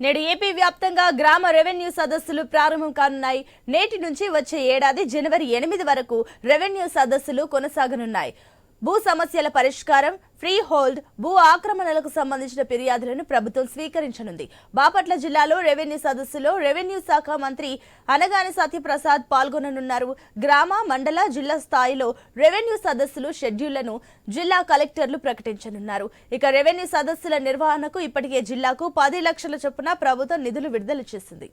నేడు ఏపీ వ్యాప్తంగా గ్రామ రెవెన్యూ సదస్సులు ప్రారంభం కానున్నాయి. నేటి నుంచి వచ్చే ఏడాది జనవరి 8 వరకు రెవెన్యూ సదస్సులు కొనసాగనున్నాయి. భూ సమస్యల పరిష్కారం, ఫ్రీ హోల్డ్, భూ ఆక్రమణలకు సంబంధించిన ఫిర్యాదులను ప్రభుత్వం స్వీకరించనుంది. బాపట్ల జిల్లాలో రెవెన్యూ సదస్సులో రెవెన్యూ శాఖ మంత్రి అనగాని సత్యప్రసాద్ పాల్గొననున్నారు. గ్రామ, మండల, జిల్లా స్థాయిలో రెవెన్యూ సదస్సులు షెడ్యూళ్లను జిల్లా కలెక్టర్లు ప్రకటించనున్నారు. ఇక రెవెన్యూ సదస్సుల నిర్వహణకు ఇప్పటికే జిల్లాకు 10 లక్షల చొప్పున ప్రభుత్వం నిధులు విడుదల చేసింది.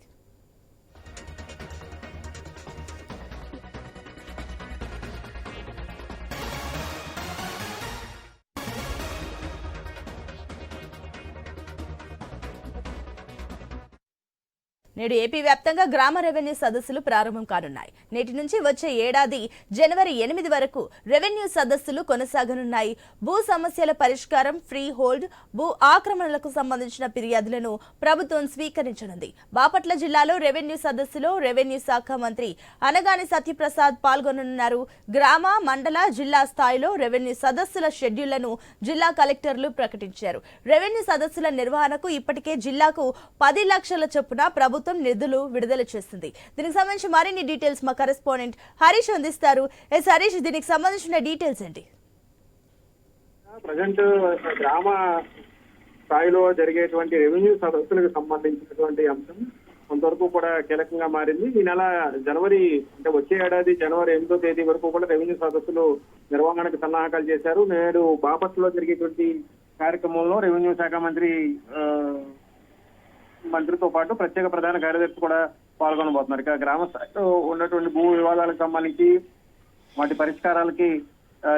నేడు ఏపీ వ్యాప్తంగా గ్రామ రెవెన్యూ సదస్సులు ప్రారంభం కానున్నాయి. నేటి నుంచి వచ్చే ఏడాది జనవరి 8 వరకు రెవెన్యూ సదస్సులు కొనసాగనున్నాయి. భూ సమస్యల పరిష్కారం, ఫ్రీ హోల్డ్, భూ ఆక్రమణలకు సంబంధించిన ఫిర్యాదులను ప్రభుత్వం స్వీకరించనుంది. బాపట్ల జిల్లాలో రెవెన్యూ సదస్సులో రెవెన్యూ శాఖ మంత్రి అనగాని సత్యప్రసాద్ పాల్గొననున్నారు. గ్రామ, మండల, జిల్లా స్థాయిలో రెవెన్యూ సదస్సుల షెడ్యూళ్లను జిల్లా కలెక్టర్లు ప్రకటించారు. రెవెన్యూ సదస్సుల నిర్వహణకు ఇప్పటికే జిల్లాకు 10 లక్షల చొప్పున ప్రభుత్వం నిధులు విడుదల చేస్తుంది. దీనికి సంబంధించి మరిన్ని డీటెయిల్స్ మా కరెస్పాండెంట్ హరీష్ అందిస్తారు. హరీష్, దీనికి సంబంధించిన డీటెయిల్స్ ఏంటి? ప్రజెంట్ గ్రామ స్థాయిలో జరిగేటువంటి రెవెన్యూ సదస్సులకు సంబంధించినటువంటి అంశం కొంతవరకు కూడా కీలకంగా మారింది. ఈ నెల జనవరి అంటే వచ్చే ఏడాది జనవరి 8వ తేదీ వరకు కూడా రెవెన్యూ సదస్సులు నిర్వహణకు సన్నాహకాలు చేశారు. నేడు బాపట్లలో జరిగేటువంటి కార్యక్రమంలో రెవెన్యూ శాఖ మంత్రితో పాటు ప్రత్యేక ప్రధాన కార్యదర్శి కూడా పాల్గొనబోతున్నారు. ఇక గ్రామ స్థాయిలో ఉన్నటువంటి భూ వివాదాలకు సంబంధించి వాటి పరిష్కారాలకి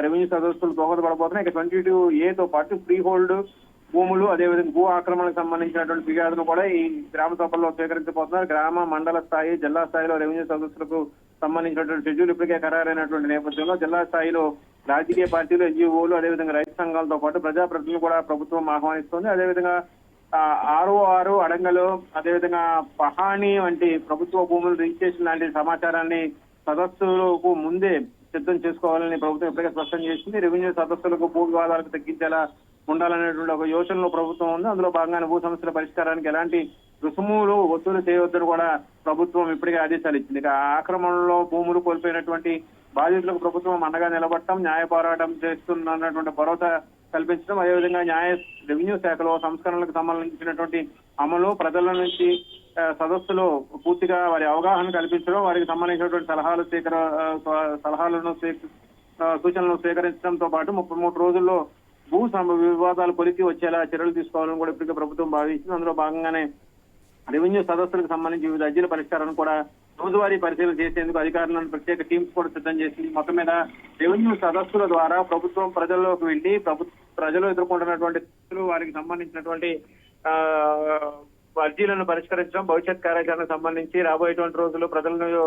రెవెన్యూ సదస్సులు దోహదపడబోతున్నాయి. ఇక 22A పాటు ఫ్రీ హోల్డ్ భూములు, అదేవిధంగా భూ ఆక్రమణకు సంబంధించినటువంటి ఫిర్యాదును కూడా ఈ గ్రామ సభల్లో స్వీకరించబోతున్నారు. గ్రామ, మండల స్థాయి, జిల్లా స్థాయిలో రెవెన్యూ సదస్సులకు సంబంధించినటువంటి షెడ్యూల్ ఇప్పటికే ఖరారైనటువంటి నేపథ్యంలో జిల్లా స్థాయిలో రాజకీయ పార్టీలు, ఎన్జీఓలు, అదేవిధంగా రైతు సంఘాలతో పాటు ప్రజాప్రతినిధులు కూడా ప్రభుత్వం ఆహ్వానిస్తోంది. అదేవిధంగా ROR, అడంగలు, అదేవిధంగా పహాణి వంటి ప్రభుత్వ భూములు రిజిస్ట్రేషన్ లాంటి సమాచారాన్ని సదస్సులకు ముందే సిద్ధం చేసుకోవాలని ప్రభుత్వం ఇప్పటికే స్పష్టం చేసింది. రెవెన్యూ సదస్సులకు భూ వివాదాలకు తగ్గించేలా ఉండాలనేటువంటి ఒక యోచనలో ప్రభుత్వం ఉంది. అందులో భాగంగానే భూ సమస్యల పరిష్కారానికి ఎలాంటి రుసుములు వసూలు చేయవద్దని కూడా ప్రభుత్వం ఇప్పటికే ఆదేశాలు ఇచ్చింది. ఇక ఆక్రమణలో భూములు కోల్పోయినటువంటి బాధితులకు ప్రభుత్వం అండగా నిలబడటం, న్యాయ పోరాటం చేస్తున్నటువంటి భరోసా కల్పించడం, అదేవిధంగా రెవెన్యూ శాఖలో సంస్కరణలకు సంబంధించినటువంటి అమలు, ప్రజల నుంచి సదస్సులో పూర్తిగా వారి అవగాహన కల్పించడం, వారికి సంబంధించినటువంటి సూచనలను స్వీకరించడంతో పాటు 33 రోజుల్లో భూ వివాదాలు కొలికి వచ్చేలా చర్యలు తీసుకోవాలని కూడా ఇప్పటికే ప్రభుత్వం భావించింది. అందులో భాగంగానే రెవెన్యూ సదస్సులకు సంబంధించి వివిధ అర్జీల పరిష్కారాన్ని కూడా రోజువారీ పరిశీలన చేసేందుకు అధికారులను ప్రత్యేక టీమ్స్ కూడా సిద్ధం చేసింది. మొత్తం మీద రెవెన్యూ సదస్సుల ద్వారా ప్రభుత్వం ప్రజల్లోకి వెళ్లి ప్రజలు ఎదుర్కొంటున్నటువంటి వారికి సంబంధించినటువంటి అర్జీలను పరిష్కరించడం, భవిష్యత్ కార్యాచరణకు సంబంధించి రాబోయేటువంటి రోజుల్లో ప్రజలను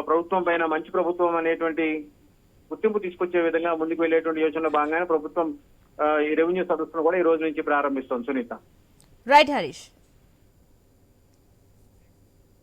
ప్రభుత్వం పైన మంచి ప్రభుత్వం అనేటువంటి గుర్తింపు తీసుకొచ్చే విధంగా ముందుకు వెళ్లేటువంటి యోచనలో భాగంగానే ప్రభుత్వం ఈ రెవెన్యూ సదస్సును కూడా ఈ రోజు నుంచి ప్రారంభిస్తోంది. సునీత. రైట్ హరీష్.